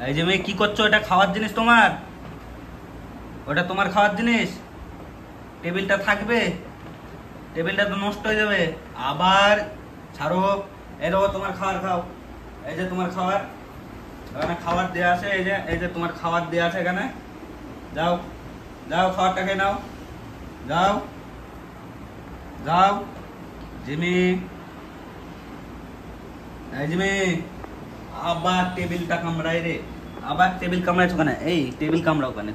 এই যে মেয়ে কি করছো? এটা খাওয়ার জিনিস তোমার? ওটা তোমার খাওয়ার জিনিস? টেবিলটা থাকবে? টেবিলটা তো নষ্ট হয়ে যাবে। আবার ছাড়ো। এই দেখো তোমার খাবার খাও। এই যে তোমার খাবার, এখানে খাবার দেওয়া আছে। এই যে তোমার খাবার দেওয়া আছে এখানে। যাও যাও, খাবারটা খেয়ে নাও। যাও যাও। জিমি, এই জিমি, আবার টেবিলটা কামড়াই রে। আবার টেবিল কামড়াইছো কেন? এই টেবিল কামড়াও কেন?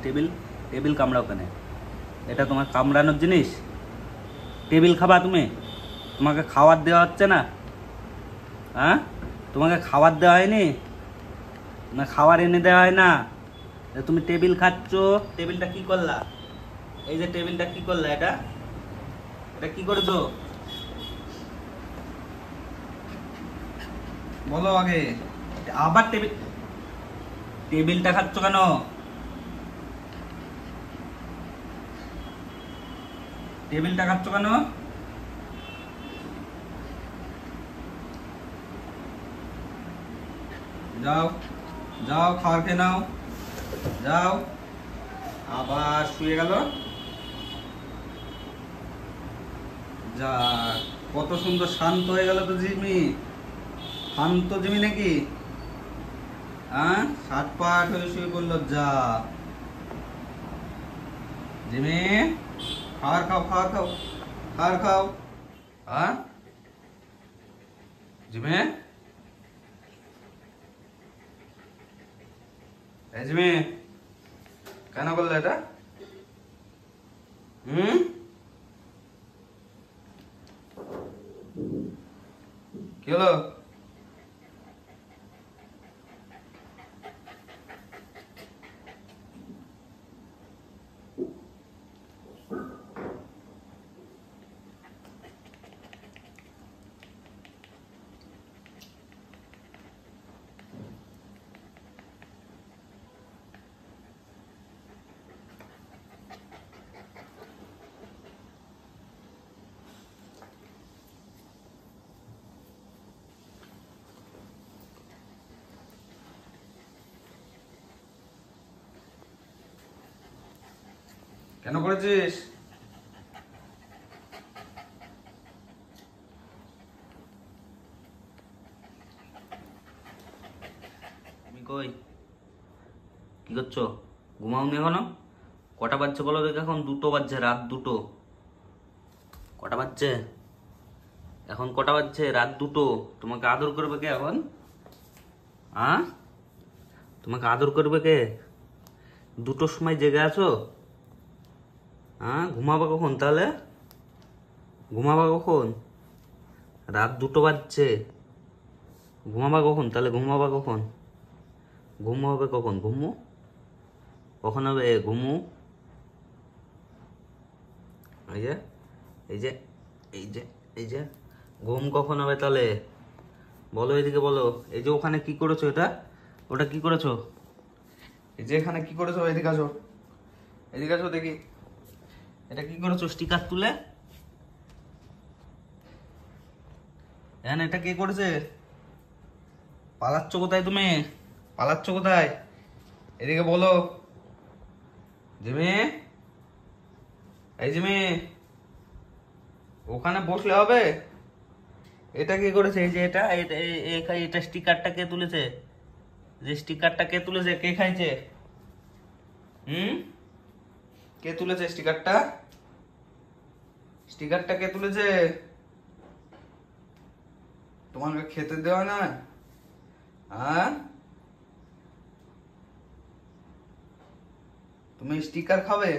টেবিল কামড়াও কেন? এটা তোমার কামড়ানোর জিনিস? টেবিল খাবা তুমি? তোমাকে খাবার দেওয়া হচ্ছে না? হ্যাঁ, তোমাকে খাবার দেওয়া হয়নি না? খাবার এনে দেওয়া হয় না? তুমি টেবিল খাচ্ছ। টেবিলটা কি করলা? এই যে টেবিলটা কি করলা? এটা এটা কি করেছো বলো আগে। আবার টেবিলটা খাচ্ছ কেন? টেবিলটা খাচ্ছ কেন? যাও যাও, খাবার খেয়ে নাও। যাও। আবার শুয়ে গেল। যা, কত সুন্দর শান্ত হয়ে গেল তো জিমি। শান্ত জিমি নাকি? হ্যাঁ, সাটপাট হয়ে শুয়ে পড়লো। যা জিমি, খাবার খাও, খাবার খাও, খাবার খাও। হ্যাঁ জিমি, এই জিমি, কেন করলে এটা? হুম, কি হলো? কেন করেছিস? তুমি কই? কি করছো? ঘুমাওনি এখনো? কটা বাজছে বলো দেখো? এখন 2টো বাজছে, রাত 2টো। কটা বাজছে এখন? কটা বাজছে? রাত 2টো। তোমাকে আদর করবে কে এখন? হ্যাঁ, তোমাকে আদর করবে কে? 2টোর সময় জেগে আছো? হ্যাঁ, ঘুমাবা কখন তাহলে? ঘুমাবা কখন? রাত 2টো বাজছে। ঘুমাবা কখন তাহলে? ঘুমাবা কখন? ঘুম হবে কখন? ঘুমু কখন হবে? ঘুমু এই যে এই যে এই যে এই যে ঘুম কখন হবে তাহলে? বলো, এদিকে বলো। এই যে ওখানে কি করেছো? এটা ওটা কি করেছো? এই যে এখানে কি করেছো? এদিকে আসো, এদিকে আসো দেখি। এটা কি করেছো? স্টিকার তুলে এখানে এটা কে করেছে? পালাচ্ছ কোথায় তুমি? পালাচ্ছ কোথায়? এদিকে বলো। জিমি, এই জিমি, ওখানে বসলে হবে? এটা কে করেছে? এই যে এটা স্টিকারটা কে তুলেছে? যে স্টিকারটা কে তুলেছে? কে খাইছে? হুম, কে তুলেছে স্টিকারটা? স্টিকারটা কে তুলেছে? তোমাকে খেতে দেওয়া না? হ্যাঁ, তুমি স্টিকার খাবে?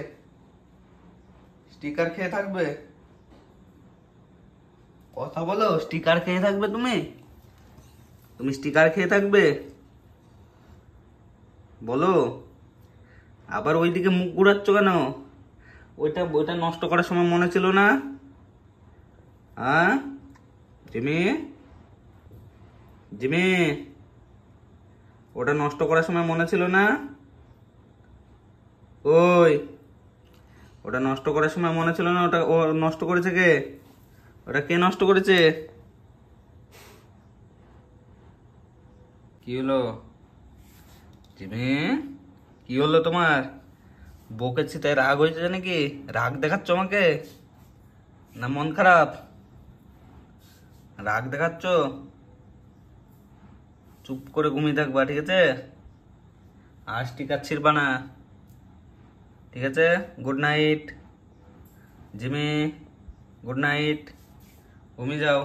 স্টিকার খেয়ে থাকবে? কথা বলো। স্টিকার খেয়ে থাকবে তুমি? তুমি স্টিকার খেয়ে থাকবে? বলো। আবার ওইদিকে মুখ ঘুরাচ্ছ কেন? ওইটা ওইটা নষ্ট করার সময় মনে ছিল না? হ্যাঁ জিমি, জিমি, ওটা নষ্ট করার সময় মনে ছিল না? ওই, ওটা নষ্ট করার সময় মনে ছিল না? ওটা ও নষ্ট করেছে কে? ওটা কে নষ্ট করেছে? কি হলো? জিমি, কি হলো তোমার? বকেছি তাই রাগ হয়েছে নাকি? রাগ দেখাচ্ছ আমাকে? না মন খারাপ? রাগ দেখাচ্ছ? চুপ করে ঘুমিয়ে থাকবা, ঠিক আছে? আজ টিকা ছিড়বা না, ঠিক আছে? Good night Jimmy, good night, ঘুমিয়ে যাও।